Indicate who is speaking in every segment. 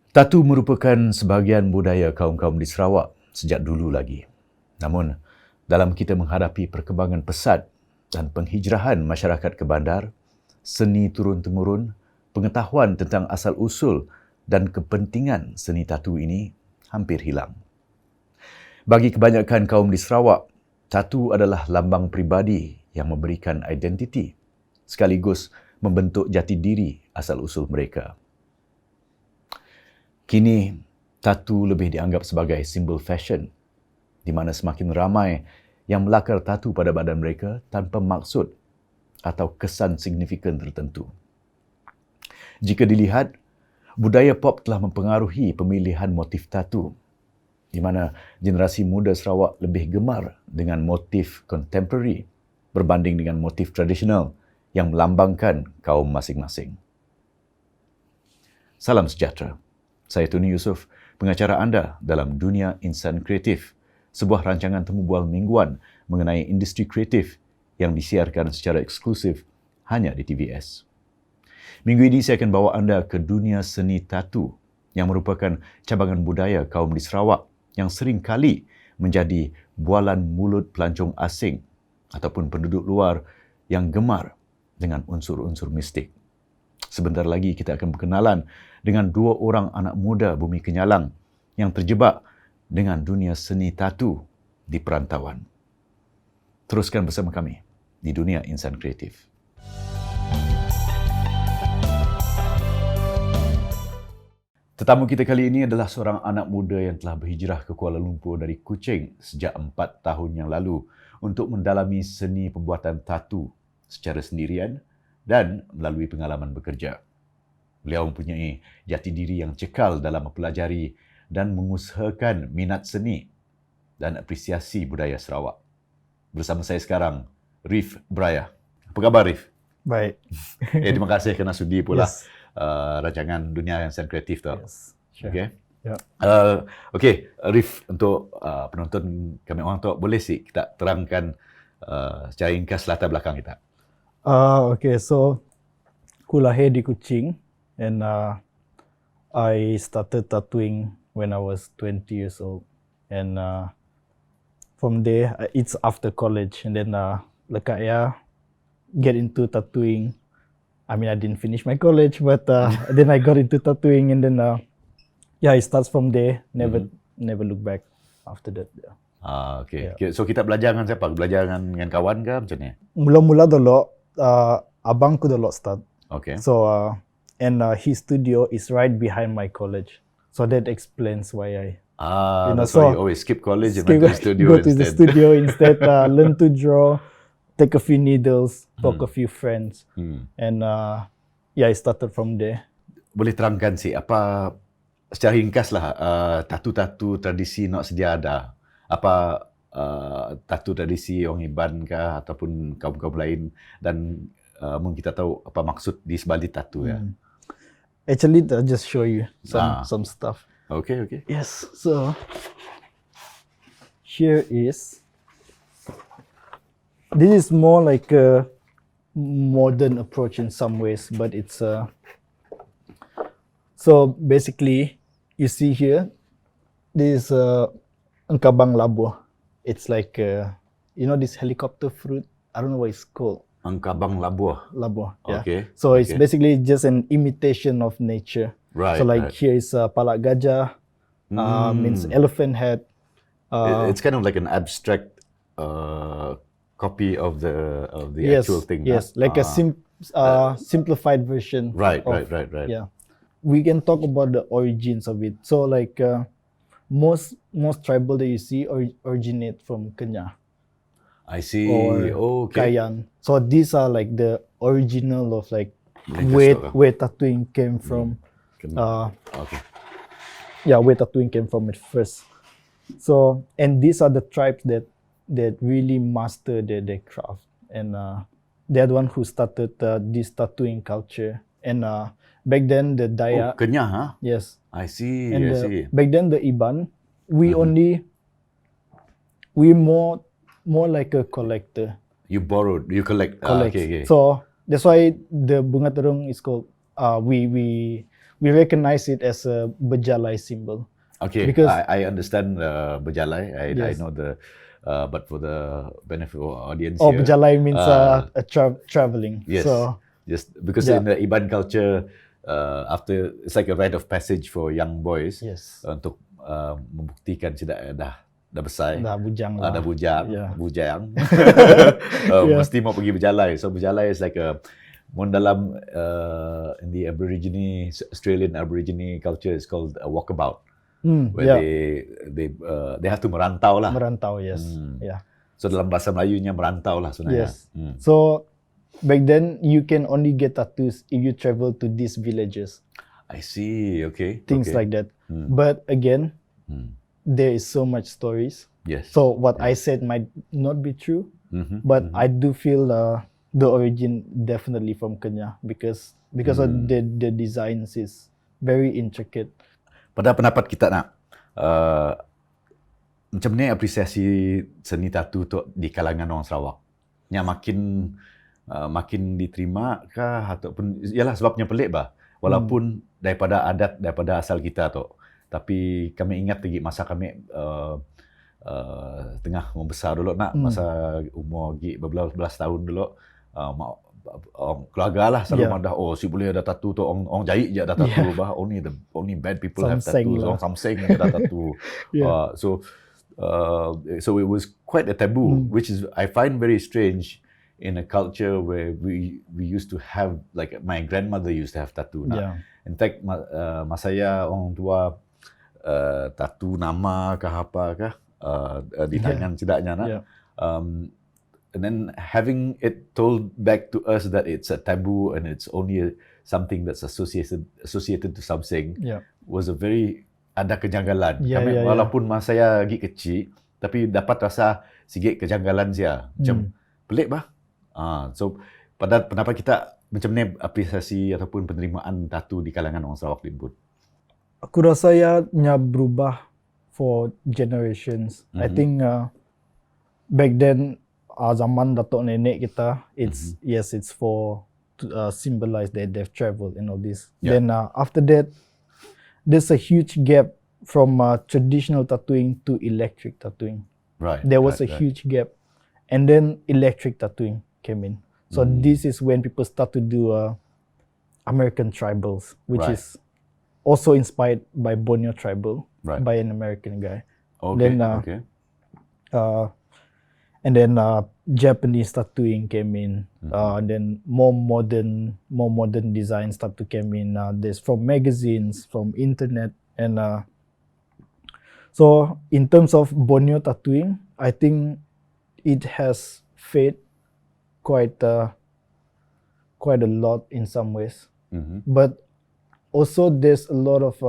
Speaker 1: Tatu merupakan sebahagian budaya kaum-kaum di Sarawak sejak dulu lagi. Namun, dalam kita menghadapi perkembangan pesat dan penghijrahan masyarakat ke bandar, seni turun-temurun, pengetahuan tentang asal-usul dan kepentingan seni tatu ini hampir hilang. Bagi kebanyakan kaum di Sarawak, tatu adalah lambang pribadi yang memberikan identiti, sekaligus membentuk jati diri asal-usul mereka. Kini, tatu lebih dianggap sebagai simbol fashion, di mana semakin ramai yang melakar tatu pada badan mereka tanpa maksud atau kesan signifikan tertentu. Jika dilihat, budaya pop telah mempengaruhi pemilihan motif tatu, di mana generasi muda Sarawak lebih gemar dengan motif kontemporari berbanding dengan motif tradisional yang melambangkan kaum masing-masing. Salam sejahtera. Saya Tony Yusof, pengacara anda dalam Dunia Insan Kreatif, sebuah rancangan temu bual mingguan mengenai industri kreatif yang disiarkan secara eksklusif hanya di TVS. Minggu ini saya akan bawa anda ke dunia seni tatu yang merupakan cabangan budaya kaum di Sarawak yang sering kali menjadi bualan mulut pelancong asing ataupun penduduk luar yang gemar dengan unsur-unsur mistik. Sebentar lagi kita akan berkenalan dengan dua orang anak muda bumi Kenyalang yang terjebak dengan dunia seni tatu di perantauan. Teruskan bersama kami di Dunia Insan Kreatif. Tetamu kita kali ini adalah seorang anak muda yang telah berhijrah ke Kuala Lumpur dari Kuching sejak 4 tahun yang lalu untuk mendalami seni pembuatan tatu secara sendirian dan melalui pengalaman bekerja. Beliau mempunyai jati diri yang cekal dalam mempelajari dan mengusahakan minat seni dan apresiasi budaya Sarawak. Bersama saya sekarang, Reef Bryah. Apa khabar, Reef?
Speaker 2: Baik.
Speaker 1: Terima kasih kerana sudi pula
Speaker 2: Yes.
Speaker 1: Rancangan Dunia Insan Kreatif tu.
Speaker 2: Yes. Sure.
Speaker 1: Okay.
Speaker 2: Yeah.
Speaker 1: Okey, Reef, untuk penonton kami orang tu, boleh sih kita terangkan secara ringkas latar belakang kita?
Speaker 2: Okay, so aku lahir di Kuching and I started tattooing when I was 20 years old. And from there, it's after college. And then lekat get into tattooing. I mean, I didn't finish my college, but then I got into tattooing and then it starts from there. Never look back after that. Yeah.
Speaker 1: Okay.
Speaker 2: Yeah.
Speaker 1: So kita belajar dengan siapa? Belajar dengan kawan ke macam ni?
Speaker 2: Mula-mula dulu, abangku dulu start.
Speaker 1: Okay.
Speaker 2: So, and his studio is right behind my college. So that explains why I
Speaker 1: That's why you always skip college and went to the studio
Speaker 2: go
Speaker 1: instead.
Speaker 2: to the studio instead, learn to draw, take a few needles, talk a few friends. And I started from there.
Speaker 1: Boleh terangkan sih, apa secara ringkas lah, tatu-tatu tradisi nak sedia ada? Apa tatu tradisi orang Iban kah ataupun kaum-kaum lain, dan mungkin kita tahu apa maksud di sebalik tatu ya?
Speaker 2: Actually, I'll just show you some stuff.
Speaker 1: Okay.
Speaker 2: Yes, so here is, this is more like a modern approach in some ways, but it's so basically you see here, this engkabang labuh. It's like this helicopter fruit. I don't know what it's called.
Speaker 1: Engkabang labuh.
Speaker 2: Labuh. Yeah.
Speaker 1: Okay.
Speaker 2: So it's basically just an imitation of nature.
Speaker 1: Right.
Speaker 2: So like here is palak gajah, means elephant head.
Speaker 1: It's kind of like an abstract copy of the
Speaker 2: Yes,
Speaker 1: actual thing.
Speaker 2: yes, like a simplified version.
Speaker 1: Right.
Speaker 2: Yeah, we can talk about the origins of it. So like most tribal that you see originate from Kenya
Speaker 1: I see.
Speaker 2: or
Speaker 1: Okay.
Speaker 2: Kayan. So these are like the original of like
Speaker 1: Lancaster.
Speaker 2: where tattooing came from.
Speaker 1: Okay.
Speaker 2: Where tattooing came from at first. So, and these are the tribes that really master their craft, and they're the one who started this tattooing culture. And back then the Dayak,
Speaker 1: Kenya, huh?
Speaker 2: yes,
Speaker 1: I see.
Speaker 2: and
Speaker 1: I see.
Speaker 2: back then the Iban, we more like a collector.
Speaker 1: You borrowed. You collect.
Speaker 2: Collect.
Speaker 1: Okay.
Speaker 2: So that's why the bunga terung is called we we recognize it as a berjalai symbol.
Speaker 1: Okay,
Speaker 2: Because-
Speaker 1: I understand berjalai. I
Speaker 2: Yes.
Speaker 1: know the, but for the benefit of our audience
Speaker 2: Oh,
Speaker 1: here,
Speaker 2: berjalai means traveling.
Speaker 1: yes,
Speaker 2: So
Speaker 1: just because
Speaker 2: Yeah.
Speaker 1: in the Iban culture, after it's like a rite of passage for young boys
Speaker 2: yes,
Speaker 1: untuk membuktikan tidak dah besar,
Speaker 2: dah bujang lah.
Speaker 1: dah bujang,
Speaker 2: Yeah.
Speaker 1: bujang,
Speaker 2: Yeah.
Speaker 1: mesti mau pergi berjalai. So berjalai is like a mun dalam in the Australian Aborigine culture is called a walkabout, where
Speaker 2: Yeah,
Speaker 1: they have to merantau lah.
Speaker 2: merantau. Yes, yeah.
Speaker 1: So dalam bahasa Melayunya merantau lah sebenarnya.
Speaker 2: Yes. So back then you can only get tattoos if you travel to these villages,
Speaker 1: I see. Okay.
Speaker 2: things
Speaker 1: okay.
Speaker 2: like that. But again, there is so much stories.
Speaker 1: Yes.
Speaker 2: So what I said might not be true, but I do feel the origin definitely from Kenya because of the designs is very intricate.
Speaker 1: Pada pendapat kita nak, macam mana apresiasi seni tatu tu di kalangan orang Sarawak? Yang makin diterima kah ataupun yalah sebabnya pelik bah. Walaupun daripada adat, daripada asal kita tu. Tapi kami ingat lagi masa kami tengah membesar dulu nak, masa umur beberapa tahun dulu, keluarga lah selalu ada, oh si boleh ada tatu tu, orang jahit je ada tatu, bah only bad people have
Speaker 2: Samseng
Speaker 1: tattoos,
Speaker 2: lah.
Speaker 1: orang Samseng ada tatu.
Speaker 2: Yeah.
Speaker 1: So it was quite a taboo, which is I find very strange in a culture where we used to have, like my grandmother used to have tattoo.
Speaker 2: Yeah.
Speaker 1: In fact, masaya orang tua tattoo nama kah apa kah di tangan tidaknya nak.
Speaker 2: Yeah.
Speaker 1: And then having it told back to us that it's a taboo and it's only something that's associated to something
Speaker 2: Yeah.
Speaker 1: was a very ada kejanggalan.
Speaker 2: Yeah,
Speaker 1: Kami
Speaker 2: yeah,
Speaker 1: walaupun masa saya lagi kecil, tapi dapat rasa sikit kejanggalan saya. Macam pelik bah. So pada pendapat kita macam mana apresiasi ataupun penerimaan tatu di kalangan orang Sarawak Limbut?
Speaker 2: Aku rasa nya berubah for generations. I think back then zaman datuk nenek kita, it's yes, it's for to symbolize that they've traveled and all this.
Speaker 1: Yeah.
Speaker 2: Then after that, there's a huge gap from traditional tattooing to electric tattooing.
Speaker 1: Right.
Speaker 2: There was
Speaker 1: right,
Speaker 2: a huge gap, and then electric tattooing came in. So this is when people start to do American tribals, which
Speaker 1: Right.
Speaker 2: is also inspired by Borneo tribal,
Speaker 1: Right.
Speaker 2: by an American guy.
Speaker 1: Okay.
Speaker 2: Then,
Speaker 1: okay.
Speaker 2: And then Japanese tattooing came in. Then more modern designs start to came in. There's from magazines, from internet, and so in terms of Borneo tattooing, I think it has faded quite a lot in some ways. But also there's a lot of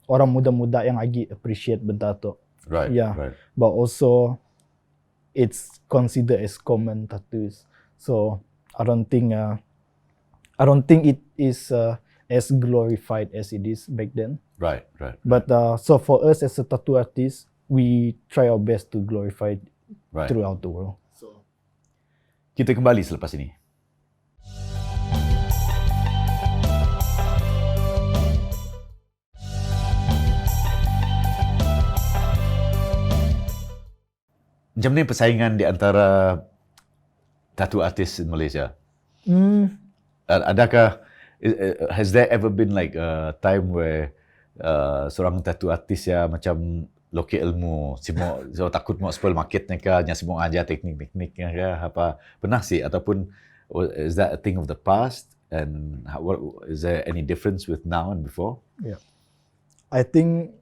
Speaker 2: orang muda-muda yang lagi appreciate bertato.
Speaker 1: Right.
Speaker 2: Yeah.
Speaker 1: Right.
Speaker 2: But also it's considered as common tattoos. So I don't think it is as glorified as it is back then.
Speaker 1: Right. Right.
Speaker 2: But so for us as a tattoo artist, we try our best to glorify it
Speaker 1: Right.
Speaker 2: throughout the world. So
Speaker 1: Kita kembali selepas ini. Macam mana persaingan di antara tattoo artist in Malaysia? Adakah has there ever been like a time where seorang tattoo artist ya macam lokek ilmu, semua so takut mau spoil marketnya kah, nya semua ajar teknik-tekniknya kah, apa pernah sih ataupun is that a thing of the past and what is there any difference with now and before?
Speaker 2: yeah, I think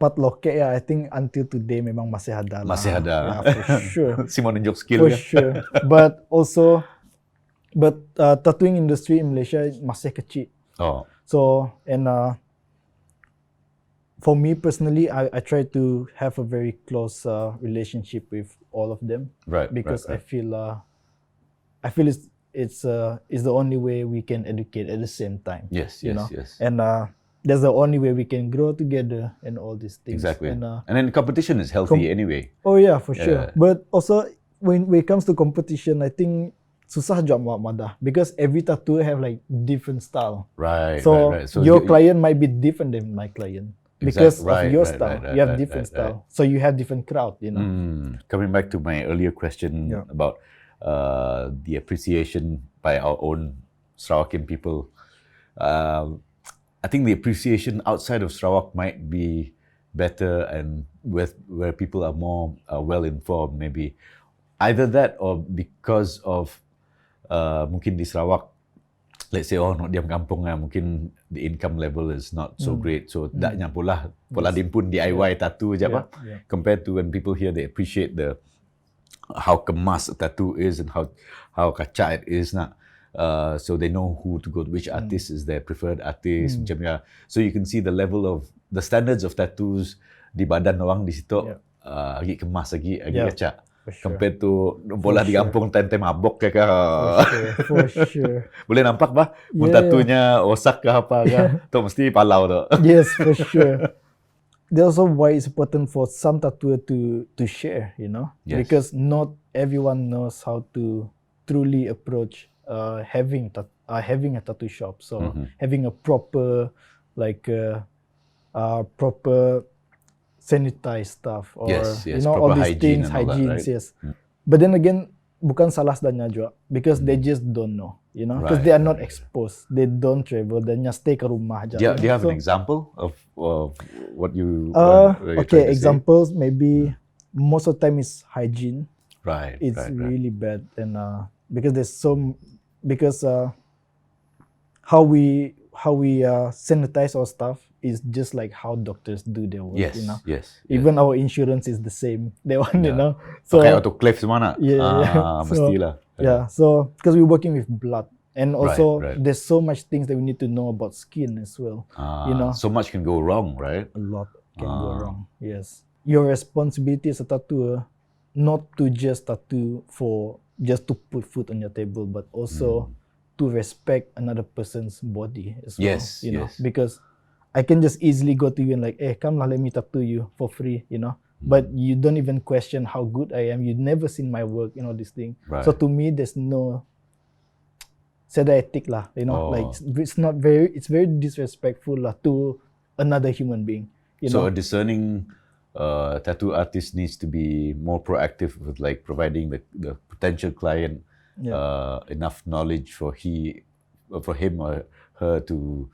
Speaker 2: part lokek I think until today memang masih ada lah.
Speaker 1: Masih ada.
Speaker 2: Yeah, for sure.
Speaker 1: Semua nunjuk skill
Speaker 2: For
Speaker 1: kan?
Speaker 2: sure. But tattooing industry in Malaysia masih kecil.
Speaker 1: Oh,
Speaker 2: So and for me personally, I try to have a very close relationship with all of them
Speaker 1: right.
Speaker 2: because
Speaker 1: right,
Speaker 2: I feel it's the only way we can educate at the same time.
Speaker 1: yes,
Speaker 2: you
Speaker 1: yes,
Speaker 2: know?
Speaker 1: yes.
Speaker 2: And that's the only way we can grow together and all these things.
Speaker 1: Exactly.
Speaker 2: And,
Speaker 1: And then competition is healthy anyway.
Speaker 2: oh yeah, for sure.
Speaker 1: Yeah.
Speaker 2: But also when it comes to competition, I think susah juga buat madah because every tattoo have like different style.
Speaker 1: Right.
Speaker 2: So,
Speaker 1: right. So
Speaker 2: your client might be different than my client because
Speaker 1: Right,
Speaker 2: of your
Speaker 1: right,
Speaker 2: style.
Speaker 1: right,
Speaker 2: You have
Speaker 1: right,
Speaker 2: different
Speaker 1: right,
Speaker 2: style, so you have different crowd. You know.
Speaker 1: Coming back to my earlier question
Speaker 2: Yeah.
Speaker 1: about the appreciation by our own Sarawakian people, I think the appreciation outside of Sarawak might be better and where people are more well informed, maybe. Either that or because of mungkin di Sarawak, let's say not diam kampung lah, mungkin the income level is not so great, so daknya pola din pun DIY tattoo je apa, compared to when people here, they appreciate the how kemas a tattoo is and how kacak it is nak. So they know who to go to, which artist is their preferred artist, macam ya. So you can see the level of the standards of tattoos di badan orang di situ lagi kemas, lagi kacak.
Speaker 2: Sure.
Speaker 1: Compared to bola di kampung time-time mabok ke
Speaker 2: For sure.
Speaker 1: Boleh nampak bah mun tatunya osak ke apa ke tu mesti palau tu.
Speaker 2: Yes, for sure. That's also why it's important for some tattooer to share, you know, because not everyone knows how to truly approach having a tattoo shop. So having a proper proper sanitized stuff or you know all these things, hygiene,
Speaker 1: right?
Speaker 2: yes. But then again, bukan salah sedanya juga because they just don't know, you know, because they are not exposed, they don't travel, they just stay ke rumah aja.
Speaker 1: Do you have an example of what you?
Speaker 2: Okay, examples maybe most of the time is hygiene.
Speaker 1: Right.
Speaker 2: It's
Speaker 1: right.
Speaker 2: really bad, and because how we sanitize our stuff is just like how doctors do their work.
Speaker 1: Yes.
Speaker 2: You know.
Speaker 1: Yes.
Speaker 2: Even our insurance is the same. They want, you know.
Speaker 1: So pakai autoclave semua nak? Mestilah.
Speaker 2: Yeah. So because we're working with blood, and also
Speaker 1: right.
Speaker 2: there's so much things that we need to know about skin as well. You know.
Speaker 1: So much can go wrong, right?
Speaker 2: A lot can go wrong. Yes. Your responsibility as a tattooer, not to just tattoo for just to put food on your table, but also to respect another person's body as well.
Speaker 1: Yes.
Speaker 2: You know, because I can just easily go to you and like, hey, come lah, let me tattoo you for free, you know. But you don't even question how good I am. You've never seen my work, you know, this thing.
Speaker 1: Right.
Speaker 2: So to me, there's no sada etik lah, you know, like it's very disrespectful lah to another human being. You know?
Speaker 1: A discerning tattoo artist needs to be more proactive with like providing the potential client enough knowledge for him or her to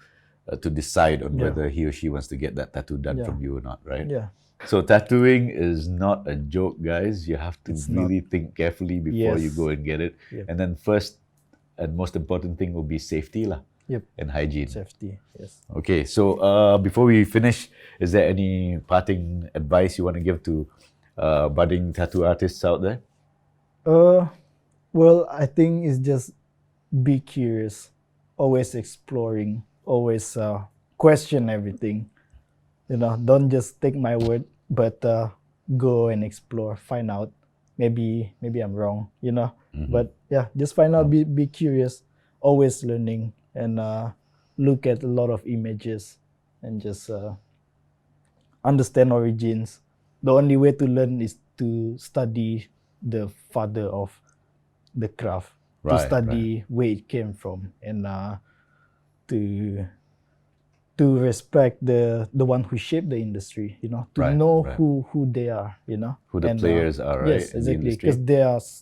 Speaker 1: decide on whether he or she wants to get that tattoo done from you or not, right?
Speaker 2: Yeah.
Speaker 1: So tattooing is not a joke, guys. You have to think carefully before you go and get it.
Speaker 2: Yep.
Speaker 1: And then first and most important thing will be safety lah.
Speaker 2: Yep.
Speaker 1: And hygiene.
Speaker 2: Safety, yes.
Speaker 1: Okay, so before we finish, is there any parting advice you want to give to budding tattoo artists out there?
Speaker 2: Well, I think it's just be curious, always exploring, always question everything. You know, don't just take my word, but go and explore, find out. Maybe I'm wrong, you know. But yeah, just find out, be curious, always learning, and look at a lot of images and just understand origins. The only way to learn is to study the father of the craft, to study where it came from, and to respect the one who shaped the industry, you know, to know who they are, you know,
Speaker 1: who the players are, right?
Speaker 2: Yes, exactly, because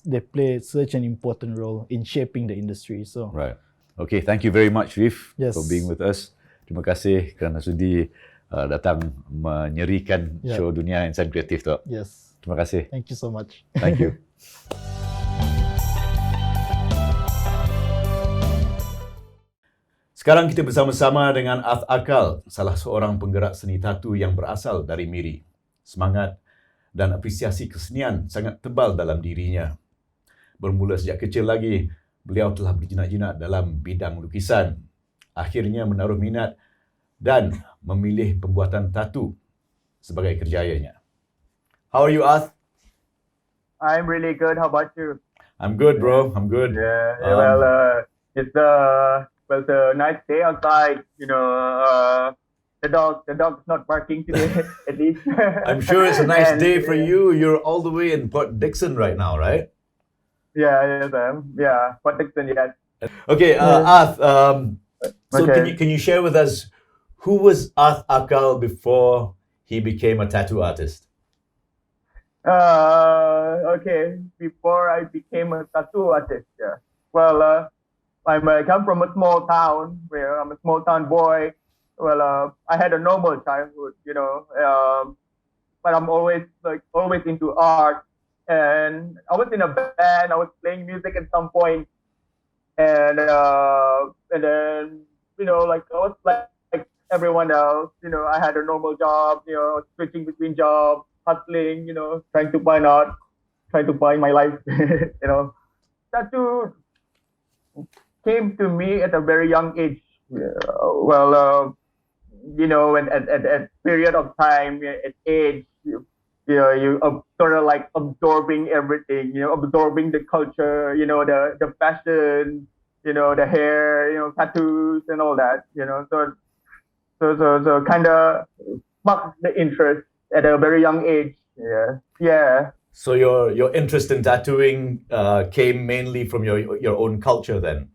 Speaker 2: they play such an important role in shaping the industry. So
Speaker 1: right. Okay, thank you very much, Reef,
Speaker 2: Yes.
Speaker 1: for being with us. Terima kasih kerana sudi datang menyerikan show Dunia Insan Kreatif tu.
Speaker 2: Yes,
Speaker 1: Terima kasih.
Speaker 2: thank you so much.
Speaker 1: Thank you. Sekarang kita bersama-sama dengan Arth Ahkal, salah seorang penggerak seni tatu yang berasal dari Miri. Semangat dan apresiasi kesenian sangat tebal dalam dirinya. Bermula sejak kecil lagi, beliau telah berjinak-jinak dalam bidang lukisan. Akhirnya menaruh minat dan memilih pembuatan tatu sebagai kerjayanya. How are you, Arth?
Speaker 3: I'm really good. How about you?
Speaker 1: I'm good, bro. I'm good.
Speaker 3: It's a nice day outside. You know, the dog's not barking today, at least.
Speaker 1: I'm sure it's a nice day for you. You're all the way in Port Dickson right now, right?
Speaker 3: yes, protection, yes.
Speaker 1: Okay, Arth, so
Speaker 3: Okay.
Speaker 1: can you share with us who was Arth Ahkal before he became a tattoo artist?
Speaker 3: Okay, before I became a tattoo artist, yeah. Well, I come from a small town where I'm a small town boy. Well, I had a normal childhood, but I'm always into art. And I was in a band. I was playing music at some point, and then like I was like everyone else. I had a normal job. Switching between jobs, hustling. Trying to find out, trying to find my life. Tattoo came to me at a very young age. Well, when at period of time, at age, you sort of like absorbing everything, absorbing the culture, the fashion, the hair, tattoos and all that, so kind of sparked the interest at a very young age. Yeah.
Speaker 1: So your interest in tattooing came mainly from your own culture then?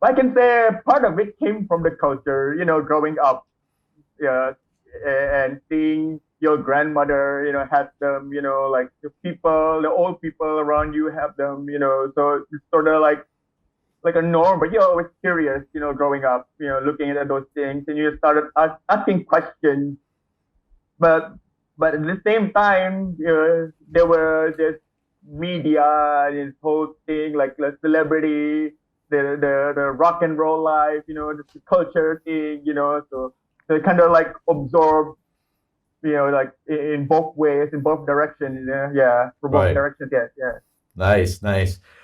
Speaker 3: I can say part of it came from the culture, growing up, yeah, and seeing your grandmother, have them, like the old people around you have them, so it's sort of like a norm, but you're always curious, growing up, looking at those things, and you started asking questions, but at the same time, there were this media, this whole thing, like the celebrity, the rock and roll life, the culture thing, so it kind of like absorb, like in both ways, in both directions, for both
Speaker 1: Right.
Speaker 3: directions, yeah.
Speaker 1: Nice.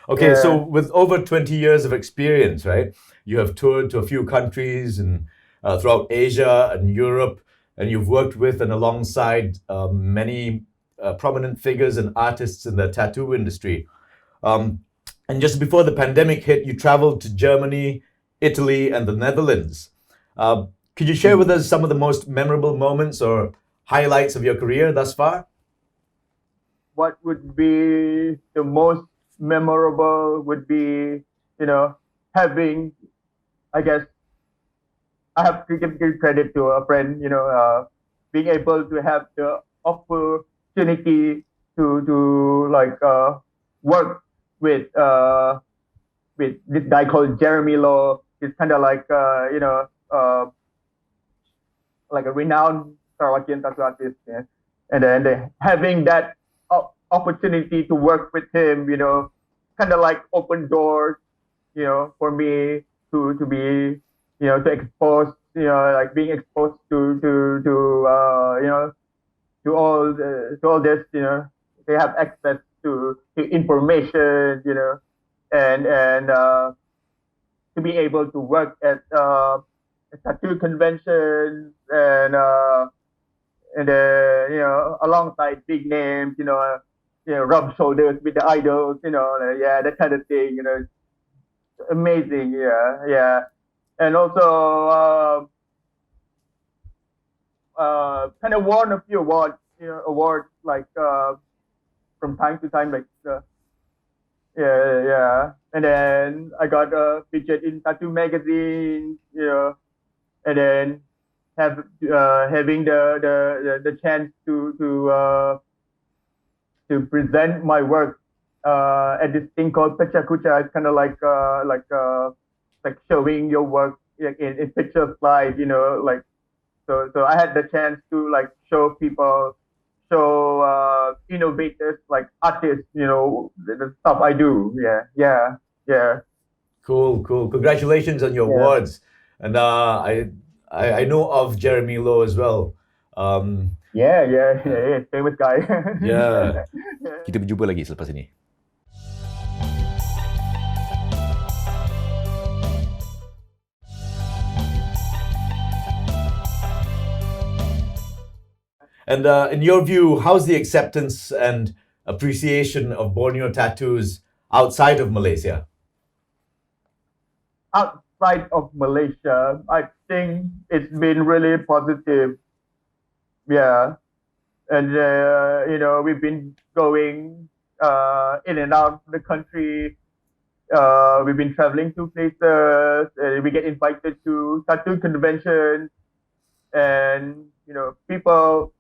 Speaker 1: Okay,
Speaker 3: Yeah.
Speaker 1: so with over 20 years of experience, right? You have toured to a few countries and throughout Asia and Europe, and you've worked with and alongside many prominent figures and artists in the tattoo industry. And just before the pandemic hit, you traveled to Germany, Italy, and the Netherlands. Could you share with us some of the most memorable moments or highlights of your career thus far?
Speaker 3: What would be the most memorable would be, having, I guess, I have to give credit to a friend, being able to have the opportunity to like work with this guy called Jeremy Law. He's kind of like a renowned Sarawakian tattoo artist, yeah. And then having that opportunity to work with him, kind of like open doors, for me to be, to expose, like being exposed to all this, they have access to information, and to be able to work at tattoo conventions and alongside big names, rub shoulders with the idols, that kind of thing, amazing, yeah. And also kind of won a few awards like from time to time, like yeah. And then I got featured in tattoo magazines, and then having the chance to present my work at this thing called Pecha Kucha. It's kind of like showing your work in picture slide, like so I had the chance to like show people, innovators, like artists, the stuff I do. Yeah.
Speaker 1: Cool. Congratulations on your awards. And I know of Jeremy Lowe as well.
Speaker 3: Yeah, famous guy.
Speaker 1: Yeah.
Speaker 4: Kita berjumpa lagi selepas ini.
Speaker 1: And in your view, how's the acceptance and appreciation of Borneo tattoos outside of Malaysia?
Speaker 3: Outside of Malaysia, I think it's been really positive. Yeah. And, we've been going in and out of the country. We've been traveling to places. We get invited to tattoo conventions, and people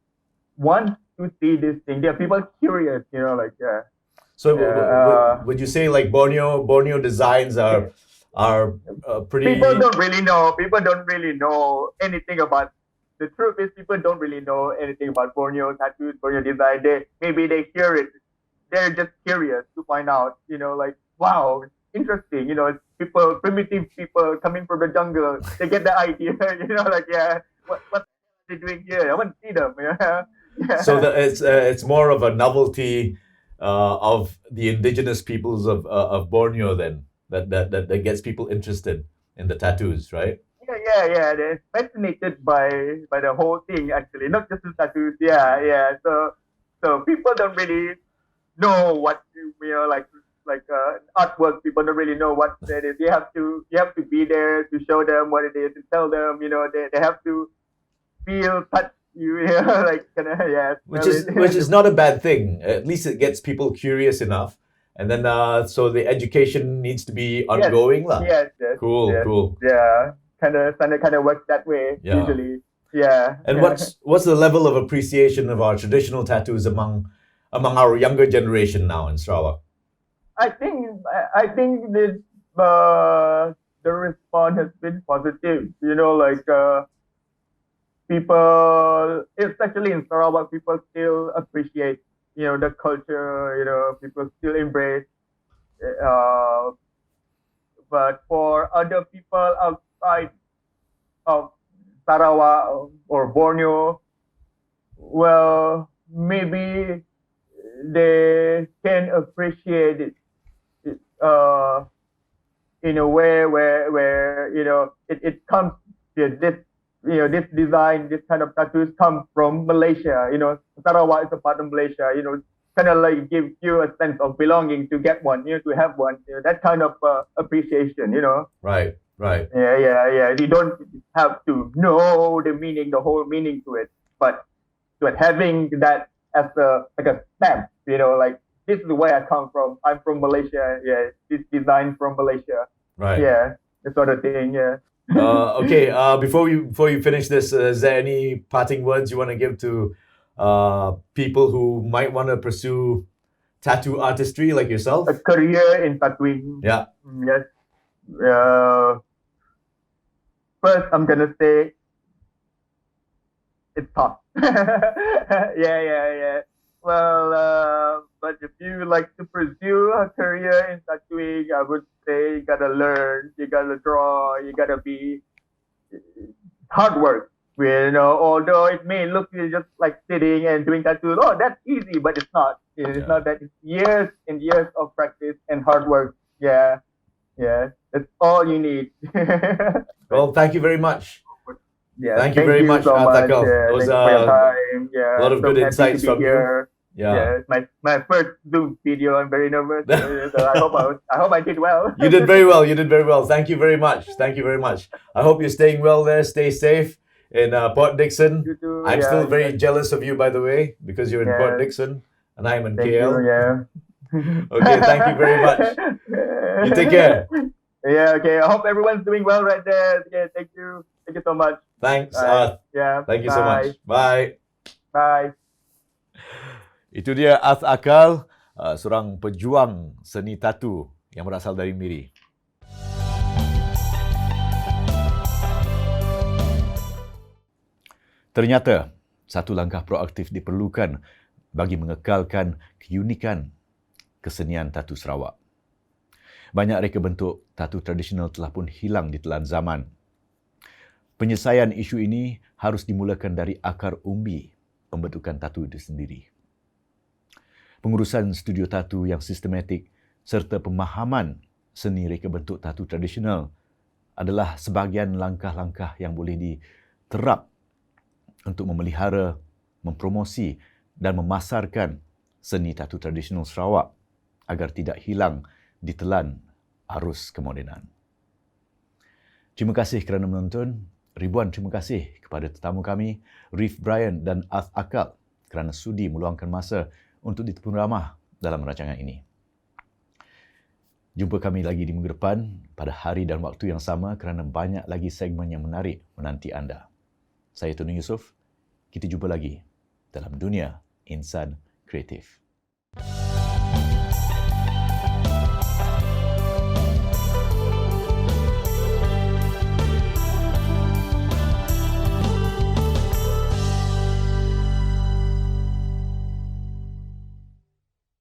Speaker 3: want to see this thing. There are people curious, like
Speaker 1: So
Speaker 3: would
Speaker 1: you say like Borneo designs are pretty?
Speaker 3: People don't really know. People don't really know anything about. The truth is, people don't really know anything about Borneo tattoos, Borneo design. Maybe they hear it. They're just curious to find out. Like wow, interesting. People, primitive people coming from the jungle. They get the idea. Like yeah, what are they doing here? I want to see them. Yeah.
Speaker 1: So it's more of a novelty of the indigenous peoples of Borneo then that gets people interested in the tattoos, right?
Speaker 3: Yeah. They're fascinated by the whole thing actually, not just the tattoos. Yeah. So people don't really know what like artwork. People don't really know what it is. You have to be there to show them what it is, to tell them. They have to feel, touch you. Like
Speaker 1: Which is not a bad thing. At least it gets people curious enough. And then so the education needs to be ongoing, lah.
Speaker 3: Yes.
Speaker 1: Cool.
Speaker 3: Yeah, kind of works that way usually. Yeah.
Speaker 1: And what's the level of appreciation of our traditional tattoos among our younger generation now in Sarawak?
Speaker 3: I think this the response has been positive. Like people, especially in Sarawak, people still appreciate the culture. People still embrace. But for other people outside of Sarawak or Borneo, well, maybe they can appreciate it in a way where it comes this design, this kind of tattoos come from Malaysia. Sarawak is a part of Malaysia. Kind of like give you a sense of belonging to get one, to have one. That kind of appreciation.
Speaker 1: Right.
Speaker 3: Yeah. You don't have to know the whole meaning to it, but having that as a stamp. Like this is where I come from. I'm from Malaysia. Yeah, this design from Malaysia.
Speaker 1: Right.
Speaker 3: Yeah, that sort of thing. Yeah.
Speaker 1: Okay. Before you finish this, is there any parting words you want to give to people who might want to pursue tattoo artistry like yourself?
Speaker 3: A career in tattooing.
Speaker 1: Yeah.
Speaker 3: Yes. First, I'm gonna say it's tough. Yeah. Well, but if you like to pursue a career in tattooing, I would say you gotta learn, you gotta draw, you gotta be hard work. Although it may look just like sitting and doing tattoos, that's easy, but it's not. It's not that. It's years and years of practice and hard work. Yeah. That's all you need.
Speaker 1: Well, thank you very much.
Speaker 3: Yeah,
Speaker 1: thank you very much,
Speaker 3: so
Speaker 1: Arth
Speaker 3: much.
Speaker 1: Ahkal.
Speaker 3: Yeah,
Speaker 1: It was
Speaker 3: thank you for your time. Yeah,
Speaker 1: a lot of good
Speaker 3: happy
Speaker 1: insights
Speaker 3: to be
Speaker 1: from you.
Speaker 3: here.
Speaker 1: Yeah.
Speaker 3: It's my first Zoom video. I'm very nervous. So I hope I did well.
Speaker 1: You did very well. Thank you very much. I hope you're staying well there. Stay safe in Port Dickson.
Speaker 3: You too,
Speaker 1: I'm
Speaker 3: yeah,
Speaker 1: still very
Speaker 3: yeah.
Speaker 1: jealous of you, by the way, because you're in
Speaker 3: Yeah.
Speaker 1: Port Dickson and I'm in
Speaker 3: Thank
Speaker 1: KL.
Speaker 3: you. Yeah.
Speaker 1: Okay, thank you very much. You take care.
Speaker 3: Yeah. Okay. I hope everyone's doing well right there. Okay. Thank you. Thank you so much.
Speaker 1: Thanks,
Speaker 3: Bye.
Speaker 1: Arth.
Speaker 3: Yeah.
Speaker 1: Thank you so
Speaker 3: Bye.
Speaker 1: much. Bye.
Speaker 3: Bye.
Speaker 1: Itu dia Arth Ahkal, seorang pejuang seni tatu yang berasal dari Miri. Ternyata, satu langkah proaktif diperlukan bagi mengekalkan keunikan kesenian tatu Sarawak. Banyak reka bentuk tatu tradisional telah pun hilang di telan zaman. Penyelesaian isu ini harus dimulakan dari akar umbi pembentukan tatu itu sendiri. Pengurusan studio tatu yang sistematik serta pemahaman seni reka bentuk tatu tradisional adalah sebahagian langkah-langkah yang boleh diterap untuk memelihara, mempromosi dan memasarkan seni tatu tradisional Sarawak agar tidak hilang ditelan arus kemodenan. Terima kasih kerana menonton. Ribuan terima kasih kepada tetamu kami, Reef Bryah dan Arth Ahkal, kerana sudi meluangkan masa untuk ditepun ramah dalam rancangan ini. Jumpa kami lagi di minggu depan pada hari dan waktu yang sama kerana banyak lagi segmen yang menarik menanti anda. Saya Tony Yusof. Kita jumpa lagi dalam Dunia Insan Kreatif.